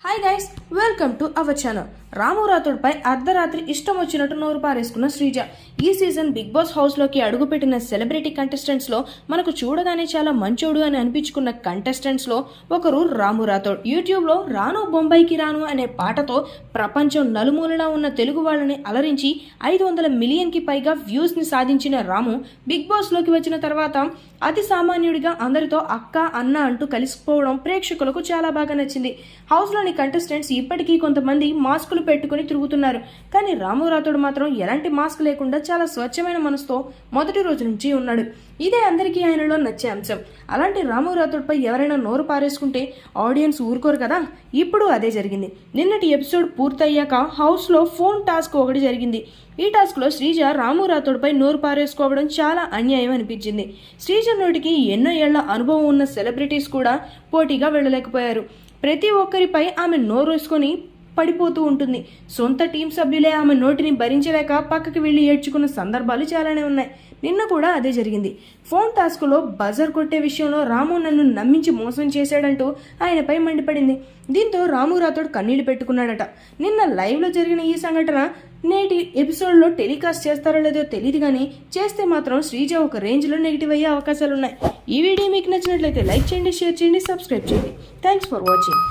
Hi guys, welcome to our channel. Ramu రాథోడ్పై అర్ధరాత్రి ఇష్టం వచ్చినట్టు నోరు పారేసుకున్న శ్రీజ. ఈ సీజన్ బిగ్ బాస్ హౌస్లోకి అడుగుపెట్టిన సెలబ్రిటీ కంటెస్టెంట్స్లో మనకు చూడగానే చాలా మంచోడు అని అనిపించుకున్న కంటెస్టెంట్స్లో ఒకరు రాము రాథోడ్. యూట్యూబ్లో రాను బొంబాయికి రాను అనే పాటతో ప్రపంచం నలుమూలలా ఉన్న తెలుగు వాళ్ళని అలరించి 500 మిలియన్కి పైగా వ్యూస్ని సాధించిన రాము బిగ్ బాస్లోకి వచ్చిన తర్వాత అతి సామాన్యుడిగా అందరితో అక్క అన్న అంటూ కలిసిపోవడం ప్రేక్షకులకు చాలా బాగా నచ్చింది. హౌస్లోని కంటెస్టెంట్స్ ఇప్పటికీ కొంతమంది మాస్కులు పెట్టుకుని తిరుగుతున్నారు, కానీ రాము రాథోడ్ మాత్రం ఎలాంటి మాస్క్ లేకుండా చాలా స్వచ్ఛమైన మనసుతో మొదటి రోజు నుంచి ఉన్నాడు. ఇదే అందరికీ ఆయనలో నచ్చే అంశం. అలాంటి రాము రాథోడ్పై ఎవరైనా నోరు పారేసుకుంటే ఆడియన్స్ ఊరుకోరు కదా. ఇప్పుడు అదే జరిగింది. నిన్నటి ఎపిసోడ్ పూర్తయ్యాక హౌస్లో ఫోన్ టాస్క్ ఒకటి జరిగింది. ఈ టాస్క్లో శ్రీజ రాము రాథోడ్పై నోరు పారేసుకోవడం చాలా అన్యాయం అనిపించింది. శ్రీజ నోటికి ఎన్నో ఏళ్ల అనుభవం ఉన్న సెలబ్రిటీస్ కూడా పోటీగా వెళ్ళలేకపోయారు. ప్రతి ఒక్కరిపై ఆమె నోరు వేసుకొని పడిపోతూ ఉంటుంది. సొంత టీం సభ్యులే ఆమె నోటిని భరించలేక పక్కకి వెళ్ళి ఏడ్చుకున్న సందర్భాలు చాలానే ఉన్నాయి. నిన్న కూడా అదే జరిగింది. ఫోన్ టాస్క్లో బజర్ కొట్టే విషయంలో రాము నన్ను నమ్మించి మోసం చేశాడంటూ ఆయనపై మండిపడింది. దీంతో రాము రాథోడ్ కన్నీళ్లు పెట్టుకున్నాడట. నిన్న లైవ్లో జరిగిన ఈ సంఘటన నేటి ఎపిసోడ్లో టెలికాస్ట్ చేస్తారో లేదో తెలియదు, కానీ చేస్తే మాత్రం శ్రీజ ఒక రేంజ్లో నెగిటివ్ అయ్యే అవకాశాలు ఉన్నాయి. ఈ వీడియో మీకు నచ్చినట్లయితే లైక్ చేయండి, షేర్ చేయండి, సబ్స్క్రైబ్ చేయండి. Thanks for watching.